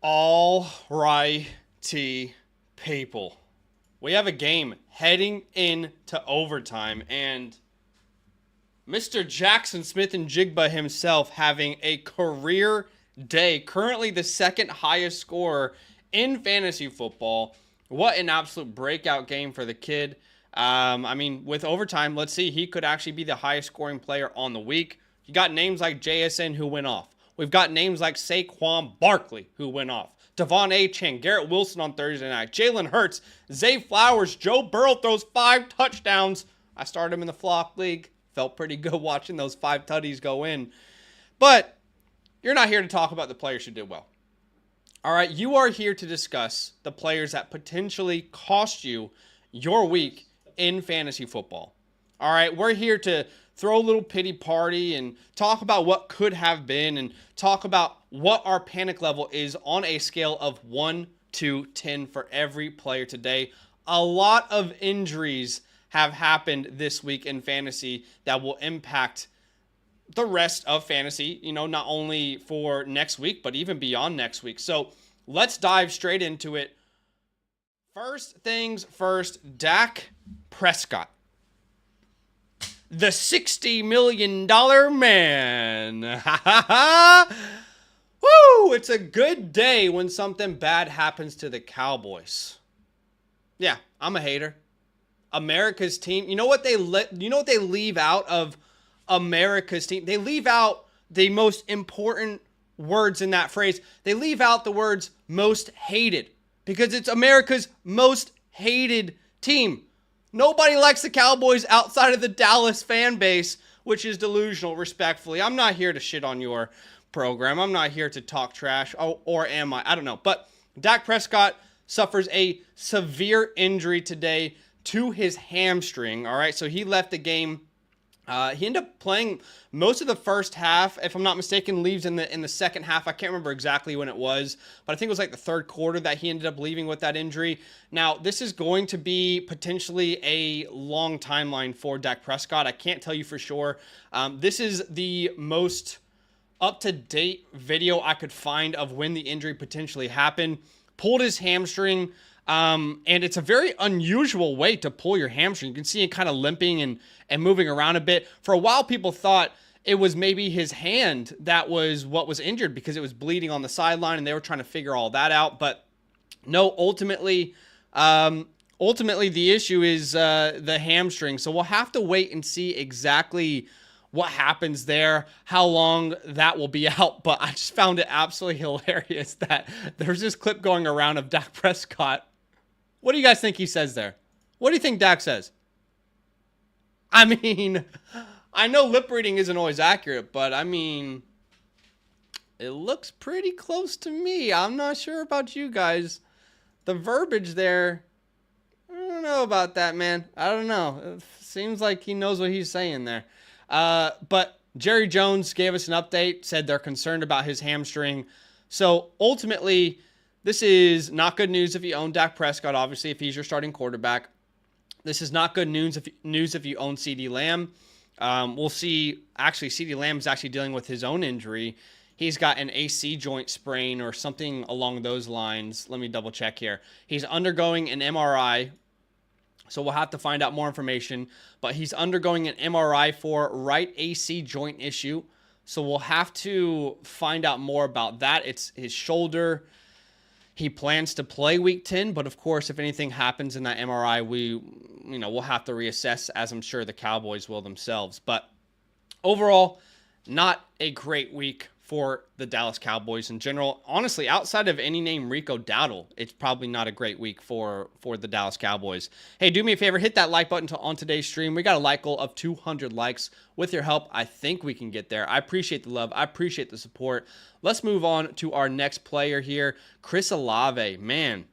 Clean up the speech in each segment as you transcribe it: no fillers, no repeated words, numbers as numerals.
All righty, people. We have a game heading into overtime, and Mr. Jackson Smith and Jigba himself having a career day. Currently the second highest scorer in fantasy football. What an absolute breakout game for the kid. With overtime, let's see, he could actually be the highest scoring player on the week. You got names like JSN who went off. We've got names like Saquon Barkley who went off. Devon Achane, Garrett Wilson on Thursday night. Jalen Hurts, Zay Flowers, Joe Burrow throws 5 touchdowns. I started him in the Flock League. Felt pretty good watching those 5 tutties go in. But you're not here to talk about the players who did well. All right, you are here to discuss the players that potentially cost you your week in fantasy football. All right, we're here to throw a little pity party and talk about what could have been and talk about what our panic level is on a scale of 1 to 10 for every player today. A lot of injuries have happened this week in fantasy that will impact the rest of fantasy, not only for next week, but even beyond next week. So let's dive straight into it. First things first, Dak Prescott. The $60 million man. Woo! It's a good day when something bad happens to the Cowboys. Yeah, I'm a hater. America's team. You know what they leave out of America's team? They leave out the most important words in that phrase. They leave out the words most hated because it's America's most hated team. Nobody likes the Cowboys outside of the Dallas fan base, which is delusional, respectfully. I'm not here to shit on your program. I'm not here to talk trash. Or am I? I don't know. But Dak Prescott suffers a severe injury today to his hamstring. All right, so he left the game. He ended up playing most of the first half, if I'm not mistaken, leaves in the second half. I can't remember exactly when it was, but I think it was like the third quarter that he ended up leaving with that injury. Now, this is going to be potentially a long timeline for Dak Prescott. I can't tell you for sure. This is the most up-to-date video I could find of when the injury potentially happened. Pulled his hamstring. And it's a very unusual way to pull your hamstring. You can see it kind of limping and moving around a bit. For a while, people thought it was maybe his hand that was what was injured because it was bleeding on the sideline and they were trying to figure all that out. But no, ultimately the issue is the hamstring. So we'll have to wait and see exactly what happens there, how long that will be out. But I just found it absolutely hilarious that there's this clip going around of Dak Prescott. What do you guys think he says there? What do you think Dak says? I mean, I know lip reading isn't always accurate, but I mean, it looks pretty close to me. I'm not sure about you guys. The verbiage there, I don't know about that, man. I don't know. It seems like he knows what he's saying there. But Jerry Jones gave us an update, said they're concerned about his hamstring. So ultimately, this is not good news if you own Dak Prescott, obviously, if he's your starting quarterback. This is not good news if you own CeeDee Lamb. We'll see. Actually, CeeDee Lamb is actually dealing with his own injury. He's got an AC joint sprain or something along those lines. Let me double check here. He's undergoing an MRI. So we'll have to find out more information. But he's undergoing an MRI for right AC joint issue. So we'll have to find out more about that. It's his shoulder. He plans to play week 10, but of course, if anything happens in that MRI, we'll have to reassess, as I'm sure the Cowboys will themselves. But overall, not a great week for the Dallas Cowboys in general. Honestly, outside of any name Rico Dowdle, it's probably not a great week for the Dallas Cowboys. Hey, do me a favor, hit that like button on today's stream. We got a like goal of 200 likes. With your help, I think we can get there. I appreciate the love. I appreciate the support. Let's move on to our next player here, Chris Olave. Man.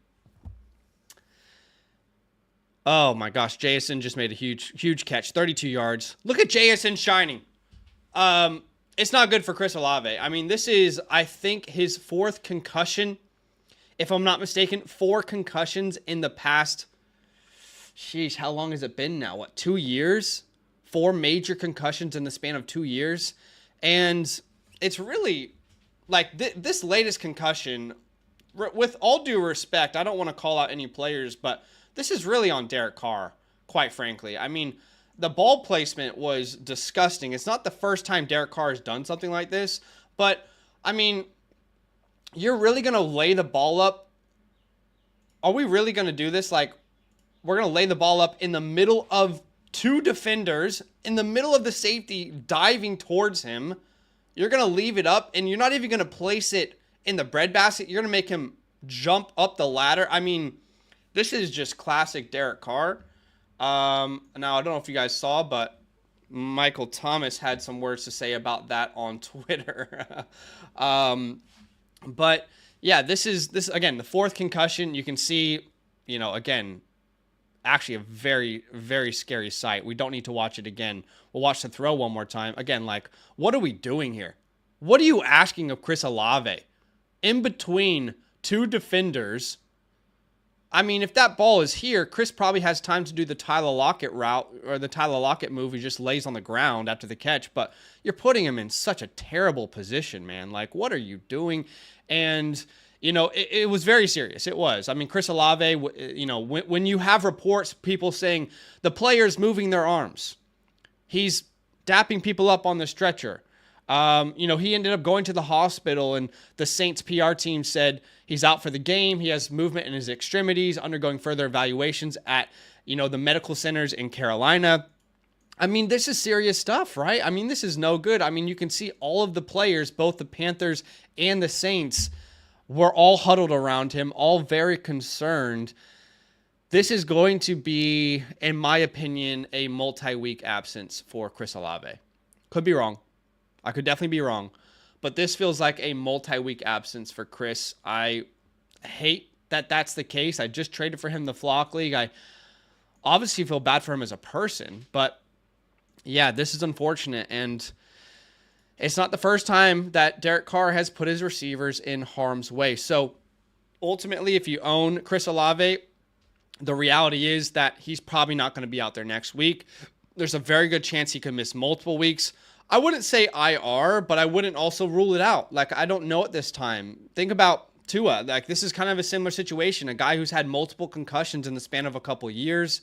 Oh my gosh, JSN just made a huge catch, 32 yards. Look at JSN shining. It's not good for Chris Olave. I mean, this is, I think, his 4th concussion. If I'm not mistaken, 4 concussions in the past, sheesh, how long has it been now? 2 years? 4 major concussions in the span of 2 years. And it's really, like, this latest concussion with all due respect, I don't want to call out any players, but this is really on Derek Carr, quite frankly. I mean, the ball placement was disgusting. It's not the first time Derek Carr has done something like this, but, I mean, you're really going to lay the ball up? Are we really going to do this? Like, we're going to lay the ball up in the middle of two defenders, in the middle of the safety diving towards him. You're going to leave it up, and you're not even going to place it in the breadbasket. You're going to make him jump up the ladder. I mean, this is just classic Derek Carr. Now, I don't know if you guys saw, but Michael Thomas had some words to say about that on Twitter. But, yeah, this again, the fourth concussion. You can see, again, actually a very, very scary sight. We don't need to watch it again. We'll watch the throw one more time. Again, like, what are we doing here? What are you asking of Chris Olave? In between two defenders. I mean, if that ball is here, Chris probably has time to do the Tyler Lockett route or the Tyler Lockett move. He just lays on the ground after the catch. But you're putting him in such a terrible position, man. Like, what are you doing? And it was very serious. It was. I mean, Chris Olave, when you have reports, people saying the player's moving their arms, he's dapping people up on the stretcher. He ended up going to the hospital, and the Saints PR team said he's out for the game. He has movement in his extremities, undergoing further evaluations at, the medical centers in Carolina. I mean, this is serious stuff, right? I mean, this is no good. I mean, you can see all of the players, both the Panthers and the Saints, were all huddled around him, all very concerned. This is going to be, in my opinion, a multi-week absence for Chris Olave. Could be wrong. I could definitely be wrong. But this feels like a multi-week absence for Chris. I hate that that's the case. I just traded for him in the Flock League. I obviously feel bad for him as a person. But, yeah, this is unfortunate. And it's not the first time that Derek Carr has put his receivers in harm's way. So, ultimately, if you own Chris Olave, the reality is that he's probably not going to be out there next week. There's a very good chance he could miss multiple weeks. I wouldn't say IR, but I wouldn't also rule it out. Like, I don't know at this time. Think about Tua. Like, this is kind of a similar situation. A guy who's had multiple concussions in the span of a couple years.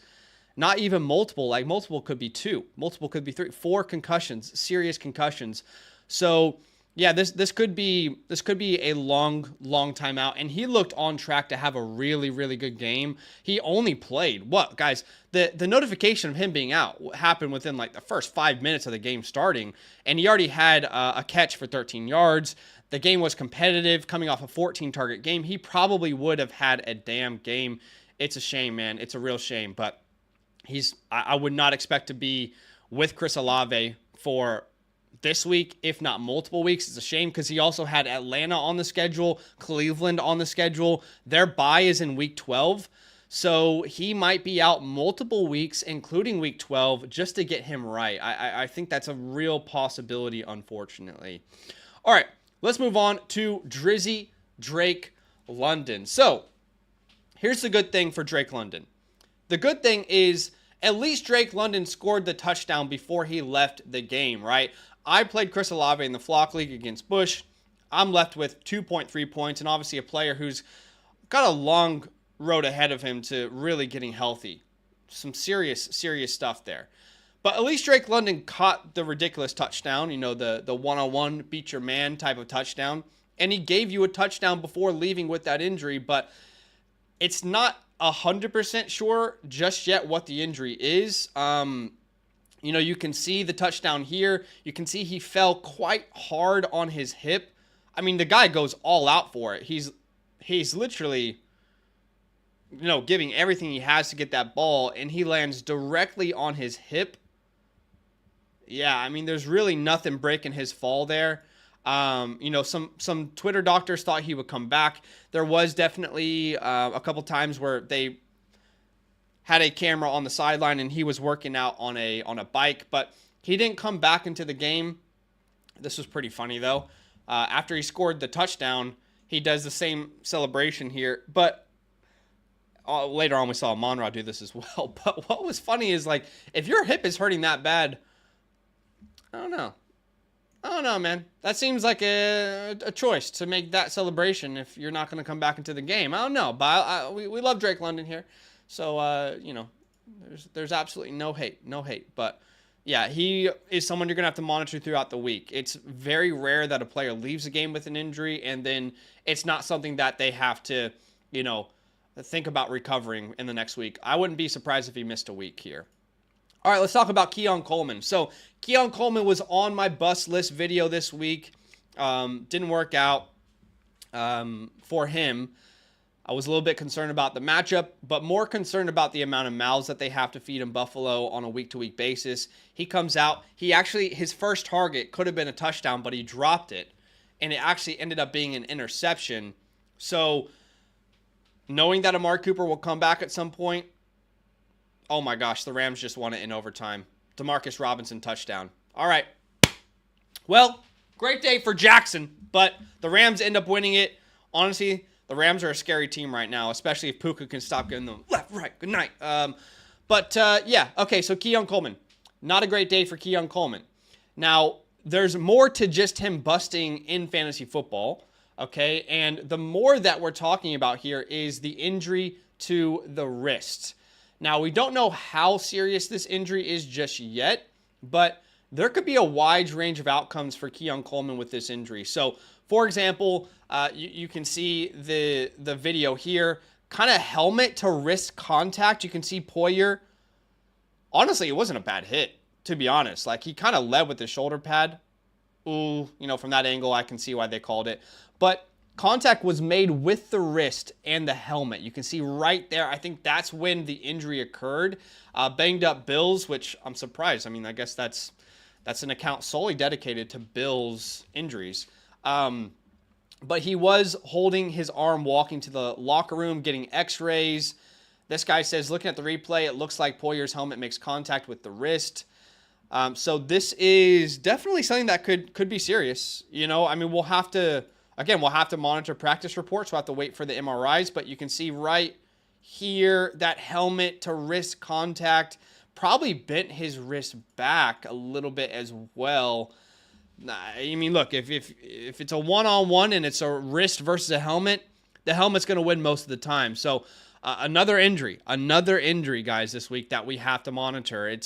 Not even multiple. Like, multiple could be 2. Multiple could be 3. 4 concussions. Serious concussions. So, yeah, this could be a long time out. And he looked on track to have a really, really good game. He only played, what, guys? The notification of him being out happened within like the first 5 minutes of the game starting. And he already had a catch for 13 yards. The game was competitive, coming off a 14-target game. He probably would have had a damn game. It's a shame, man. It's a real shame. But I would not expect to be with Chris Olave for this week, if not multiple weeks. It's a shame because he also had Atlanta on the schedule, Cleveland on the schedule. Their bye is in week 12. So he might be out multiple weeks, including week 12, just to get him right. I think that's a real possibility, unfortunately. All right, let's move on to Drizzy Drake London. So here's the good thing for Drake London. The good thing is at least Drake London scored the touchdown before he left the game, right? I played Chris Olave in the Flock League against Bush. I'm left with 2.3 points, and obviously a player who's got a long road ahead of him to really getting healthy. Some serious stuff there. But at least Drake London caught the ridiculous touchdown, the one-on-one beat your man type of touchdown. And he gave you a touchdown before leaving with that injury, but it's not 100% sure just yet what the injury is. You can see the touchdown here. You can see he fell quite hard on his hip. I mean, the guy goes all out for it. He's literally, giving everything he has to get that ball, and he lands directly on his hip. Yeah, I mean, there's really nothing breaking his fall there. Some Twitter doctors thought he would come back. There was definitely a couple times where they had a camera on the sideline and he was working out on a bike, but he didn't come back into the game. This was pretty funny though. After he scored the touchdown, he does the same celebration here, but later on we saw Monra do this as well. But what was funny is, like, if your hip is hurting that bad, I don't know. I don't know, man. That seems like a choice to make that celebration if you're not going to come back into the game. I don't know, but we love Drake London here. So, there's absolutely no hate. No hate. But, yeah, he is someone you're going to have to monitor throughout the week. It's very rare that a player leaves a game with an injury, and then it's not something that they have to, think about recovering in the next week. I wouldn't be surprised if he missed a week here. All right, let's talk about Keon Coleman. So Keon Coleman was on my bust list video this week. Didn't work out for him. I was a little bit concerned about the matchup, but more concerned about the amount of mouths that they have to feed in Buffalo on a week-to-week basis. He comes out. His first target could have been a touchdown, but he dropped it, and it actually ended up being an interception. So knowing that Amari Cooper will come back at some point, oh my gosh, the Rams just won it in overtime. Demarcus Robinson touchdown. All right. Well, great day for Jackson, but the Rams end up winning it. Honestly, the Rams are a scary team right now, especially if Puka can stop getting them left, right, good night. Okay, so Keon Coleman. Not a great day for Keon Coleman. Now, there's more to just him busting in fantasy football, okay? And the more that we're talking about here is the injury to the wrist. Now, we don't know how serious this injury is just yet, but there could be a wide range of outcomes for Keon Coleman with this injury. So, for example, you can see the video here, kind of helmet to wrist contact. You can see Poyer. Honestly, it wasn't a bad hit, to be honest. Like, he kind of led with the shoulder pad. Ooh, from that angle, I can see why they called it. But contact was made with the wrist and the helmet. You can see right there. I think that's when the injury occurred. Banged up Bills, which I'm surprised. I mean, I guess that's an account solely dedicated to Bills injuries. But he was holding his arm walking to the locker room, getting x-rays. This guy says, looking at the replay, it looks like Poyer's helmet makes contact with the wrist. So this is definitely something that could be serious. I mean, we'll have to monitor practice reports. We'll have to wait for the MRIs, but you can see right here that helmet to wrist contact probably bent his wrist back a little bit as well. I mean, look, if it's a one-on-one and it's a wrist versus a helmet, the helmet's going to win most of the time. So another injury, guys, this week that we have to monitor.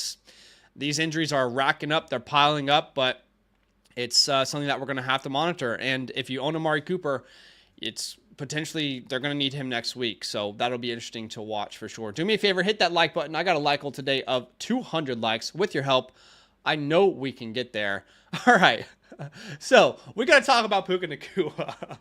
These injuries are racking up, they're piling up, but it's something that we're going to have to monitor. And if you own Amari Cooper, it's potentially they're going to need him next week. So that'll be interesting to watch for sure. Do me a favor, hit that like button. I got a like goal today of 200 likes. With your help, I know we can get there. All right. So we got to talk about Puka Nacua.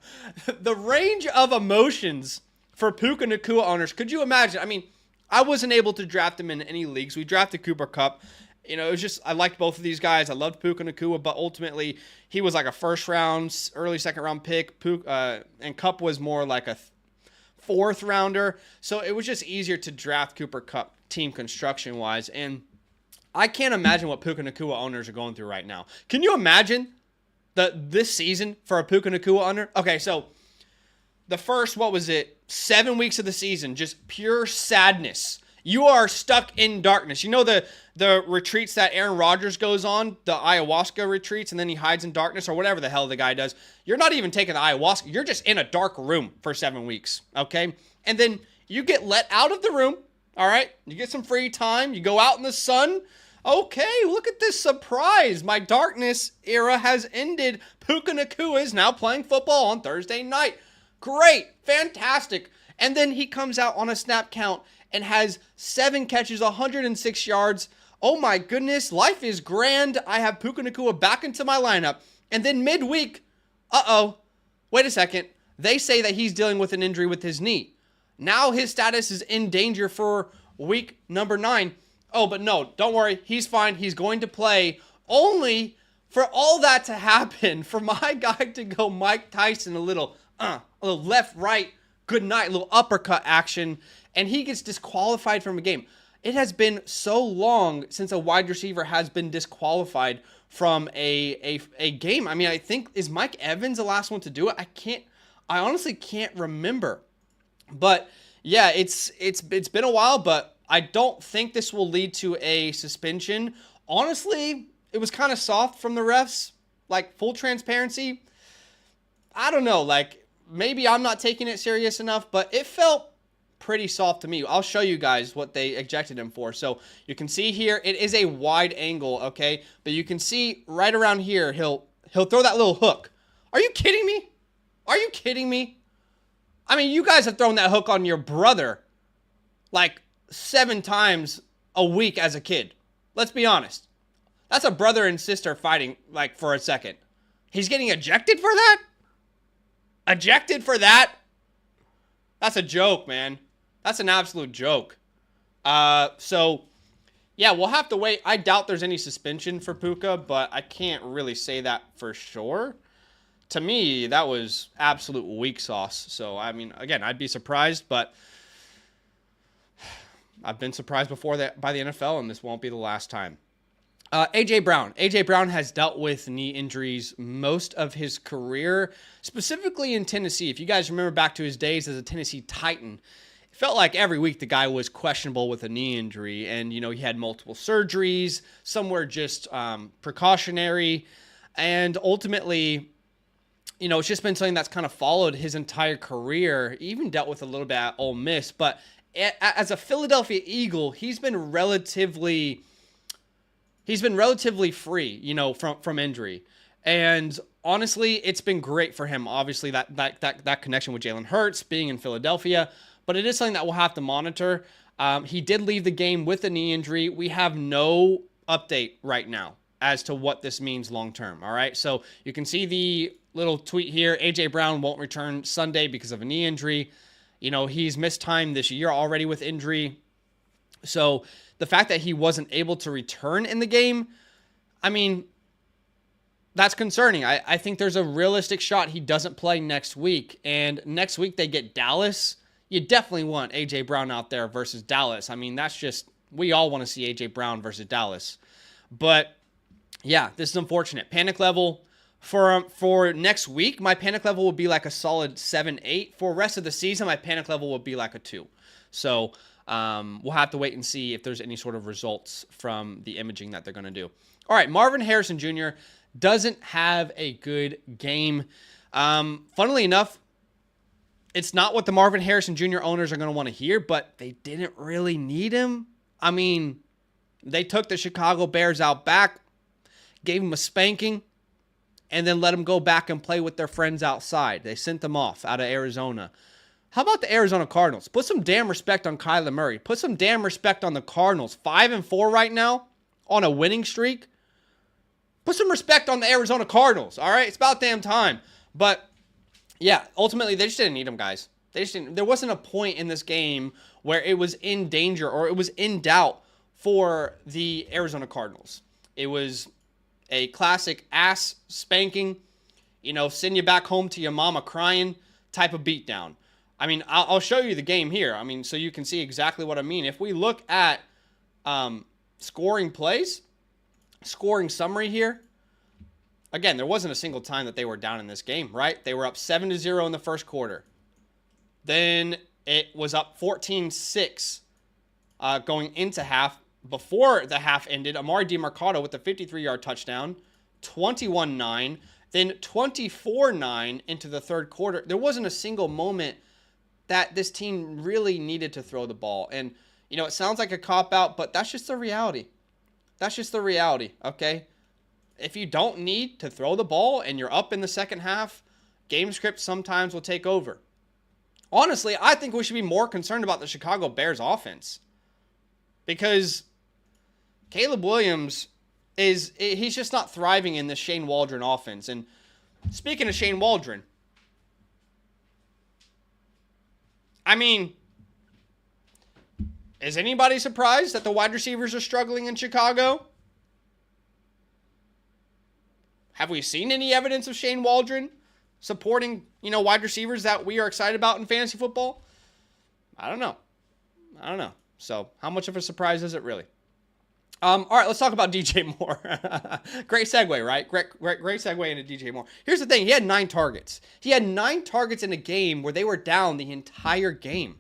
The range of emotions for Puka Nacua owners. Could you imagine? I mean, I wasn't able to draft him in any leagues. We drafted Cooper Kupp. It was just, I liked both of these guys. I loved Puka Nacua, but ultimately he was like a first round, early second round pick. And Kupp was more like a fourth rounder. So it was just easier to draft Cooper Kupp team construction wise. And I can't imagine what Puka Nacua owners are going through right now. Can you imagine this season for a Puka Nacua owner? Okay, so the first, 7 weeks of the season, just pure sadness. You are stuck in darkness. The retreats that Aaron Rodgers goes on, the ayahuasca retreats, and then he hides in darkness or whatever the hell the guy does. You're not even taking the ayahuasca. You're just in a dark room for 7 weeks, okay? And then you get let out of the room, all right? You get some free time. You go out in the sun. Okay, look at this surprise. My darkness era has ended. Puka Nacua is now playing football on Thursday night. Great, fantastic. And then he comes out on a snap count and has 7 catches, 106 yards. Oh my goodness, life is grand. I have Puka Nacua back into my lineup. And then midweek, wait a second. They say that he's dealing with an injury with his knee. Now his status is in danger for week number 9. Oh, but no, don't worry. He's fine. He's going to play. Only for all that to happen, for my guy to go Mike Tyson, a little left, right, good night, a little uppercut action, and he gets disqualified from a game. It has been so long since a wide receiver has been disqualified from a game. I mean, I think, is Mike Evans the last one to do it? I honestly can't remember. But yeah, it's been a while, but I don't think this will lead to a suspension. Honestly, it was kind of soft from the refs. like full transparency, I don't know, like maybe I'm not taking it serious enough, but it felt pretty soft to me. I'll show you guys what they ejected him for. So you can see here, it is a wide angle, okay? But you can see right around here, he'll throw that little hook. Are you kidding me? Are you kidding me? I mean, you guys have thrown that hook on your brother like 7 times a week as a kid. Let's be honest. That's a brother and sister fighting like for a second. He's getting ejected for that? Ejected for that? That's a joke, man. That's an absolute joke. So, yeah, we'll have to wait. I doubt there's any suspension for Puka, but I can't really say that for sure. To me, that was absolute weak sauce. So, I mean, again, I'd be surprised, but I've been surprised before that by the NFL, and this won't be the last time. A.J. Brown. A.J. Brown has dealt with knee injuries most of his career, specifically in Tennessee. If you guys remember back to his days as a Tennessee Titan, it felt like every week the guy was questionable with a knee injury, and, you know, he had multiple surgeries. Some were just precautionary, and ultimately, you know, it's just been something that's kind of followed his entire career. He even dealt with a little bit at Ole Miss, but as a Philadelphia Eagle, he's been relatively free, you know, from injury. And honestly, it's been great for him. Obviously, that connection with Jalen Hurts, being in Philadelphia, but it is something that we'll have to monitor. He did leave the game with a knee injury. We have no update right now as to what this means long term. All right, so you can see the little tweet here. A.J. Brown won't return Sunday because of a knee injury. You know, he's missed time this year already with injury. So the fact that he wasn't able to return in the game, I mean, that's concerning. I think there's a realistic shot he doesn't play next week. And next week they get Dallas. You definitely want A.J. Brown out there versus Dallas. I mean, that's just, we all want to see A.J. Brown versus Dallas. But, yeah, this is unfortunate. Panic level for next week, my panic level would be like a solid 7-8. For the rest of the season, my panic level would be like a 2. So we'll have to wait and see if there's any sort of results from the imaging that they're going to do. All right, Marvin Harrison Jr. doesn't have a good game. Funnily enough, it's not what the Marvin Harrison Jr. owners are going to want to hear, but they didn't really need him. I mean, they took the Chicago Bears out back, gave him a spanking, and then let them go back and play with their friends outside. They sent them off out of Arizona. How about the Arizona Cardinals? Put some damn respect on Kyler Murray. Put some damn respect on the Cardinals. 5-4 right now on a winning streak. Put some respect on the Arizona Cardinals, all right? It's about damn time. But, yeah, ultimately, they just didn't need them, guys. They just didn't. There wasn't a point in this game where it was in danger or it was in doubt for the Arizona Cardinals. It was a classic ass spanking, you know, send you back home to your mama crying type of beatdown. I mean, I'll show you the game here. I mean, so you can see exactly what I mean. If we look at scoring plays, scoring summary here, again, there wasn't a single time that they were down in this game, right? They were up 7-0 in the first quarter. Then it was up 14-6 going into half. Before the half ended, Amari DiMercato with a 53-yard touchdown, 21-9, then 24-9 into the third quarter. There wasn't a single moment that this team really needed to throw the ball. And, you know, it sounds like a cop-out, but that's just the reality. That's just the reality, okay? If you don't need to throw the ball and you're up in the second half, game script sometimes will take over. Honestly, I think we should be more concerned about the Chicago Bears offense. Because Caleb Williams he's just not thriving in this Shane Waldron offense. And speaking of Shane Waldron, I mean, is anybody surprised that the wide receivers are struggling in Chicago? Have we seen any evidence of Shane Waldron supporting, you know, wide receivers that we are excited about in fantasy football? I don't know. So how much of a surprise is it really? All right, let's talk about DJ Moore. Great segue, right? Great segue into DJ Moore. Here's the thing. He had 9 targets. He had 9 targets in a game where they were down the entire game.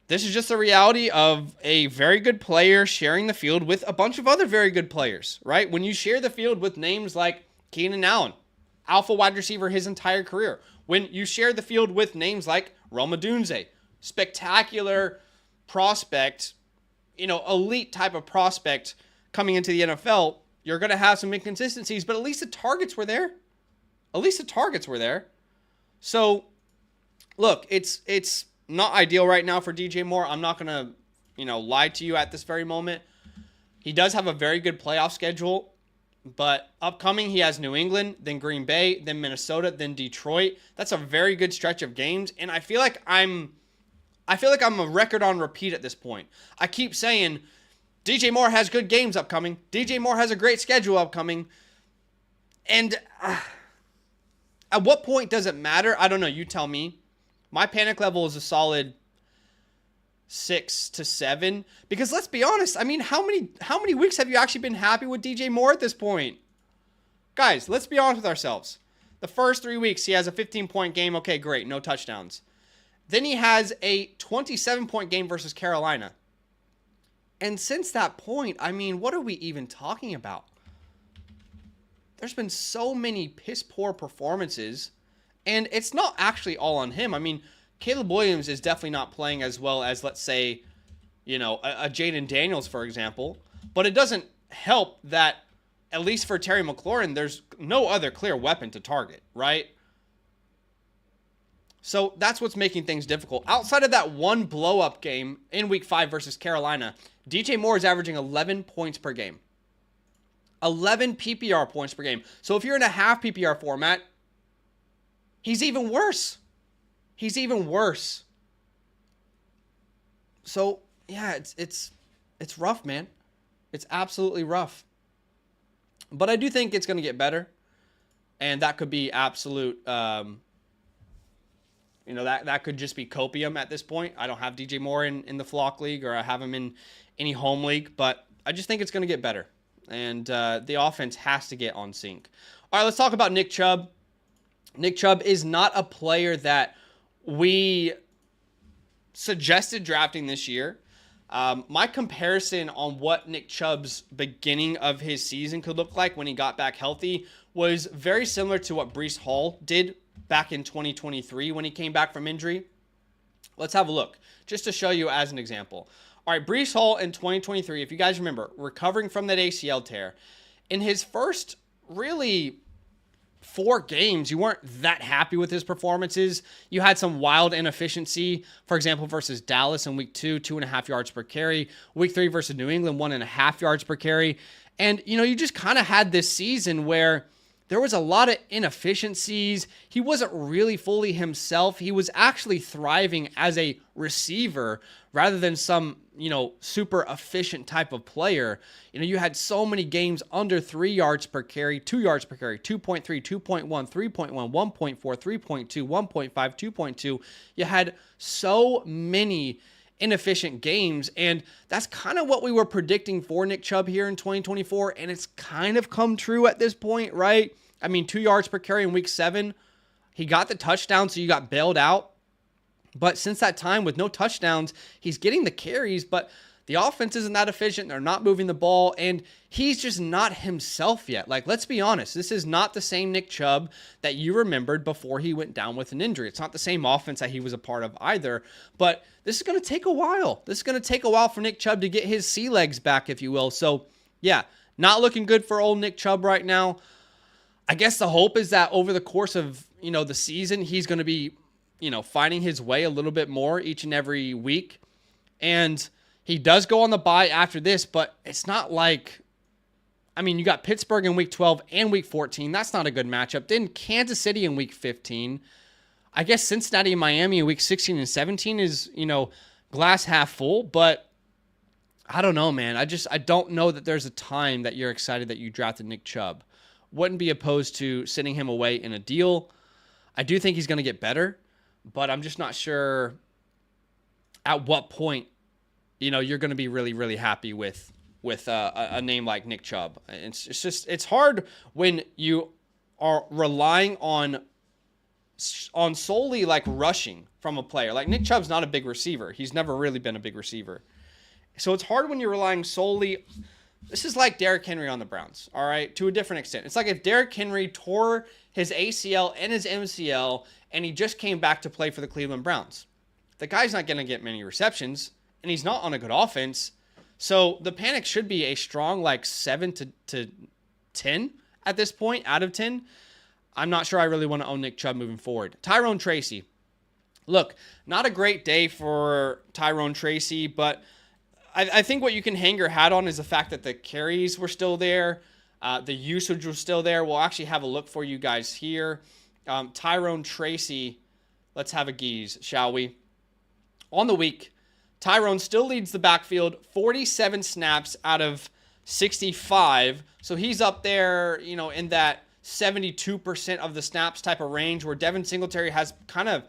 This is just the reality of a very good player sharing the field with a bunch of other very good players, right? When you share the field with names like Keenan Allen, alpha wide receiver his entire career. When you share the field with names like Rome Odunze, spectacular prospect, elite type of prospect coming into the NFL, you're going to have some inconsistencies, but at least the targets were there. So, look, it's not ideal right now for DJ Moore. I'm not going to, lie to you at this very moment. He does have a very good playoff schedule, but upcoming he has New England, then Green Bay, then Minnesota, then Detroit. That's a very good stretch of games, and I feel like I'm a record on repeat at this point. I keep saying DJ Moore has good games upcoming. DJ Moore has a great schedule upcoming. And at what point does it matter? I don't know. You tell me. My panic level is a solid 6 to 7. Because let's be honest. I mean, how many weeks have you actually been happy with DJ Moore at this point? Guys, let's be honest with ourselves. The first 3 weeks, he has a 15-point game. Okay, great. No touchdowns. Then he has a 27-point game versus Carolina. And since that point, I mean, what are we even talking about? There's been so many piss-poor performances, and it's not actually all on him. I mean, Caleb Williams is definitely not playing as well as, let's say, a Jaden Daniels, for example. But it doesn't help that, at least for Terry McLaurin, there's no other clear weapon to target, right? So that's what's making things difficult. Outside of that one blow-up game in Week 5 versus Carolina, DJ Moore is averaging 11 points per game. 11 PPR points per game. So if you're in a half PPR format, he's even worse. So, yeah, it's rough, man. It's absolutely rough. But I do think it's going to get better. And that could be absolute... that could just be copium at this point. I don't have DJ Moore in the Flock League, or I have him in any home league, but I just think it's going to get better. And the offense has to get on sync. All right, let's talk about Nick Chubb. Nick Chubb is not a player that we suggested drafting this year. My comparison on what Nick Chubb's beginning of his season could look like when he got back healthy was very similar to what Breece Hall did back in 2023 when he came back from injury. Let's have a look, just to show you as an example. All right, Breece Hall in 2023, if you guys remember, recovering from that ACL tear. In his first really 4 games, you weren't that happy with his performances. You had some wild inefficiency, for example, versus Dallas in week 2, 2.5 yards per carry. Week 3 versus New England, 1.5 yards per carry. And, you just kind of had this season where there was a lot of inefficiencies. He wasn't really fully himself. He was actually thriving as a receiver rather than some, super efficient type of player. You had so many games under 3 yards per carry, 2 yards per carry, 2.3, 2.1, 3.1, 1.4, 3.2, 1.5, 2.2. You had so many inefficient games, and that's kind of what we were predicting for Nick Chubb here in 2024, and it's kind of come true at this point, right? I mean, 2 yards per carry in week 7. He got the touchdown, so you got bailed out. But since that time, with no touchdowns, he's getting the carries, but the offense isn't that efficient. They're not moving the ball, and he's just not himself yet. Like, let's be honest. This is not the same Nick Chubb that you remembered before he went down with an injury. It's not the same offense that he was a part of either, but this is going to take a while. This is going to take a while for Nick Chubb to get his sea legs back, if you will. So, yeah, not looking good for old Nick Chubb right now. I guess the hope is that over the course of, the season, he's going to be, finding his way a little bit more each and every week. And he does go on the bye after this, but it's not like, you got Pittsburgh in week 12 and week 14. That's not a good matchup. Then Kansas City in week 15. I guess Cincinnati and Miami in week 16 and 17 is, glass half full, but I don't know, man. I don't know that there's a time that you're excited that you drafted Nick Chubb. Wouldn't be opposed to sending him away in a deal. I do think he's going to get better, but I'm just not sure at what point, you're going to be really, really happy with a name like Nick Chubb. It's hard when you are relying on solely like rushing from a player. Like Nick Chubb's not a big receiver. He's never really been a big receiver. So it's hard when you're relying solely This is like Derrick Henry on the Browns, all right, to a different extent. It's like if Derrick Henry tore his ACL and his MCL and he just came back to play for the Cleveland Browns. The guy's not going to get many receptions, and he's not on a good offense. So the panic should be a strong like 7 to 10 at this point out of 10. I'm not sure I really want to own Nick Chubb moving forward. Tyrone Tracy. Look, not a great day for Tyrone Tracy, but I think what you can hang your hat on is the fact that the carries were still there. The usage was still there. We'll actually have a look for you guys here. Tyrone Tracy, let's have a geeze, shall we? On the week, Tyrone still leads the backfield, 47 snaps out of 65. So he's up there, in that 72% of the snaps type of range, where Devin Singletary has kind of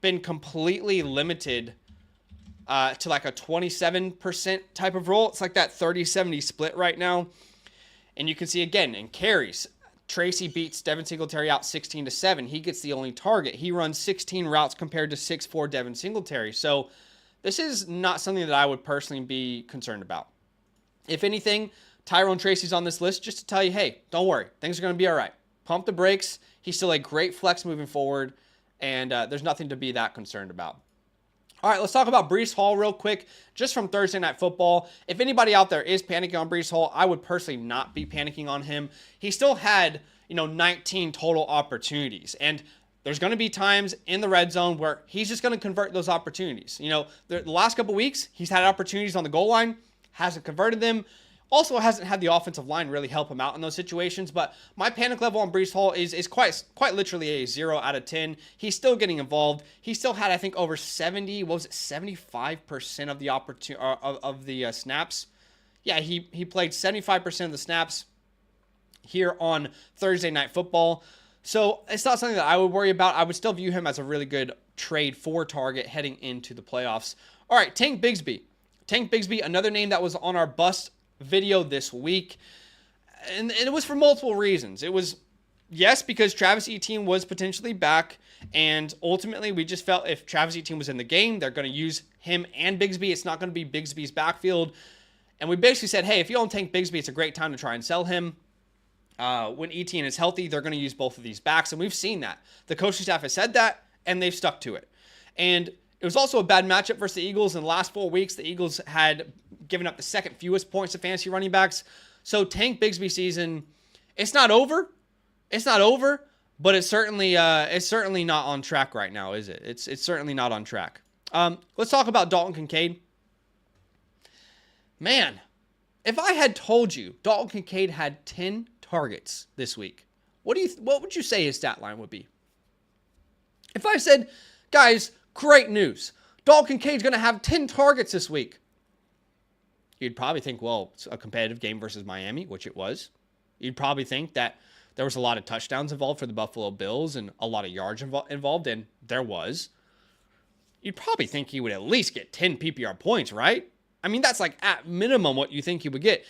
been completely limited to like a 27% type of role. It's like that 30-70 split right now. And you can see again in carries, Tracy beats Devin Singletary out 16-7. He gets the only target. He runs 16 routes compared to 6'4" Devin Singletary. So this is not something that I would personally be concerned about. If anything, Tyrone Tracy's on this list just to tell you, hey, don't worry. Things are going to be all right. Pump the brakes. He's still a great flex moving forward, and there's nothing to be that concerned about. All right, let's talk about Breece Hall real quick, just from Thursday Night Football. If anybody out there is panicking on Breece Hall, I would personally not be panicking on him. He still had, 19 total opportunities, and there's going to be times in the red zone where he's just going to convert those opportunities. The last couple weeks, he's had opportunities on the goal line, hasn't converted them. Also hasn't had the offensive line really help him out in those situations, but my panic level on Breece Hall is quite literally a 0 out of 10. He's still getting involved. He still had, I think, over 75% of the snaps. Yeah, he played 75% of the snaps here on Thursday Night Football. So it's not something that I would worry about. I would still view him as a really good trade for target heading into the playoffs. All right, Tank Bigsby. Tank Bigsby, another name that was on our bust video this week, and it was for multiple reasons. It was, yes, because Travis Etienne was potentially back, and ultimately we just felt if Travis Etienne was in the game, they're going to use him and Bigsby. It's not going to be Bigsby's backfield, and we basically said, hey, if you don't Tank Bigsby, it's a great time to try and sell him. When Etienne is healthy, they're going to use both of these backs, and we've seen that. The coaching staff has said that, and they've stuck to it. And it was also a bad matchup versus the Eagles. In the last 4 weeks, the Eagles had given up the second fewest points to fantasy running backs. So Tank Bigsby season, it's not over. It's not over, but it's certainly not on track right now, is it? It's certainly not on track. Let's talk about Dalton Kincaid. Man, if I had told you Dalton Kincaid had 10 targets this week, what would you say his stat line would be? If I said, guys, great news, Dalton Kincaid's going to have 10 targets this week, you'd probably think, well, it's a competitive game versus Miami, which it was. You'd probably think that there was a lot of touchdowns involved for the Buffalo Bills and a lot of yards involved, and there was. You'd probably think he would at least get 10 PPR points, right? I mean, that's like at minimum what you think he would get.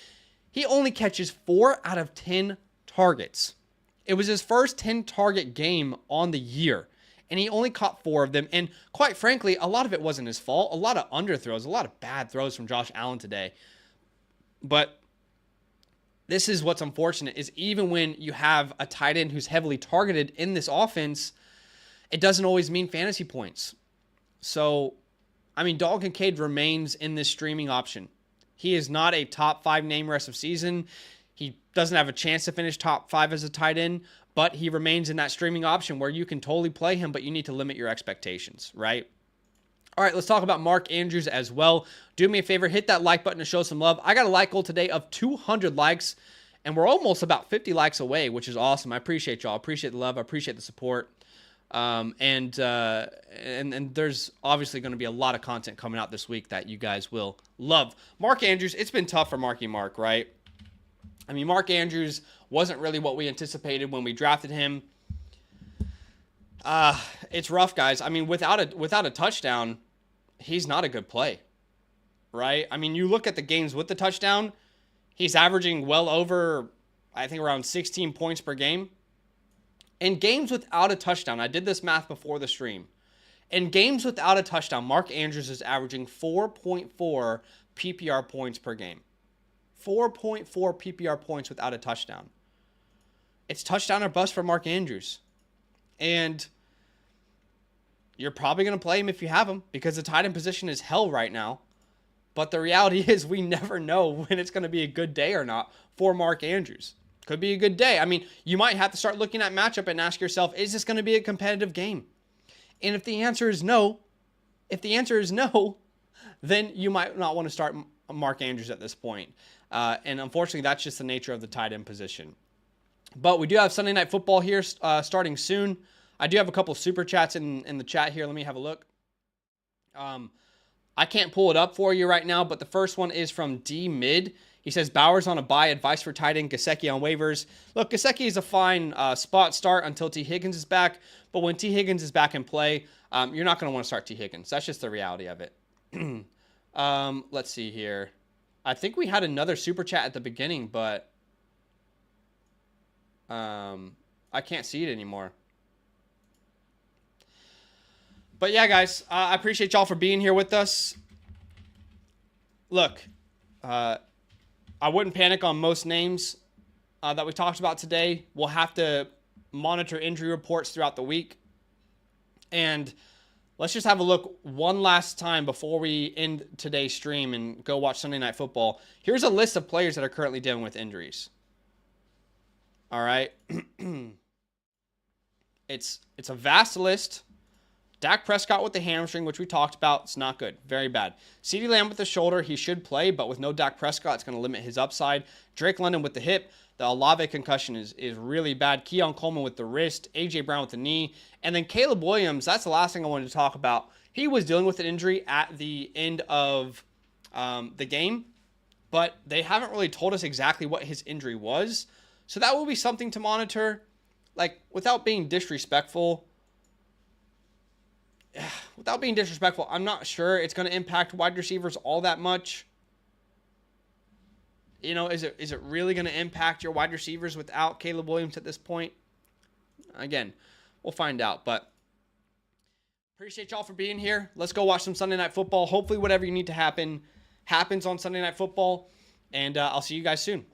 He only catches 4 out of 10 targets. It was his first 10-target game on the year, and he only caught 4 of them. And quite frankly, a lot of it wasn't his fault. A lot of underthrows, a lot of bad throws from Josh Allen today. But this is what's unfortunate, is even when you have a tight end who's heavily targeted in this offense, it doesn't always mean fantasy points. So, I mean, Dalton Kincaid remains in this streaming option. He is not a top 5 name rest of season. He doesn't have a chance to finish top 5 as a tight end, but he remains in that streaming option where you can totally play him, but you need to limit your expectations, right? All right, let's talk about Mark Andrews as well. Do me a favor, hit that like button to show some love. I got a like goal today of 200 likes, and we're almost about 50 likes away, which is awesome. I appreciate y'all. I appreciate the love. I appreciate the support. And there's obviously going to be a lot of content coming out this week that you guys will love. Mark Andrews, it's been tough for Marky Mark, right? I mean, Mark Andrews wasn't really what we anticipated when we drafted him. It's rough, guys. I mean, without a touchdown, he's not a good play, right? I mean, you look at the games with the touchdown, he's averaging well over, I think, around 16 points per game. In games without a touchdown, I did this math before the stream. In games without a touchdown, Mark Andrews is averaging 4.4 PPR points per game. 4.4 PPR points without a touchdown. It's touchdown or bust for Mark Andrews. And you're probably going to play him if you have him because the tight end position is hell right now. But the reality is we never know when it's going to be a good day or not for Mark Andrews. Could be a good day. I mean, you might have to start looking at matchup and ask yourself, is this going to be a competitive game? And if the answer is no, then you might not want to start Mark Andrews at this point. And unfortunately, that's just the nature of the tight end position. But we do have Sunday Night Football here starting soon. I do have a couple super chats in the chat here. Let me have a look. I can't pull it up for you right now, but the first one is from D Mid. He says, Bowers on a bye, advice for tight end, Gesicki on waivers. Look, Gesicki is a fine spot start until T. Higgins is back, but when T. Higgins is back in play, you're not going to want to start T. Higgins. That's just the reality of it. Let's see here. I think we had another super chat at the beginning, but I can't see it anymore. But yeah, guys, I appreciate y'all for being here with us. Look, I wouldn't panic on most names that we talked about today. We'll have to monitor injury reports throughout the week. And let's just have a look one last time before we end today's stream and go watch Sunday Night Football. Here's a list of players that are currently dealing with injuries. All right. It's a vast list. Dak Prescott with the hamstring, which we talked about. It's not good. Very bad. CeeDee Lamb with the shoulder. He should play, but with no Dak Prescott, it's going to limit his upside. Drake London with the hip. The Olave concussion is really bad. Keon Coleman with the wrist. A.J. Brown with the knee. And then Caleb Williams, that's the last thing I wanted to talk about. He was dealing with an injury at the end of the game, but they haven't really told us exactly what his injury was. So that will be something to monitor. Like, without being disrespectful, I'm not sure it's going to impact wide receivers all that much. You know, is it really going to impact your wide receivers without Caleb Williams at this point? Again, we'll find out. But appreciate y'all for being here. Let's go watch some Sunday Night Football. Hopefully whatever you need to happen happens on Sunday Night Football. And I'll see you guys soon.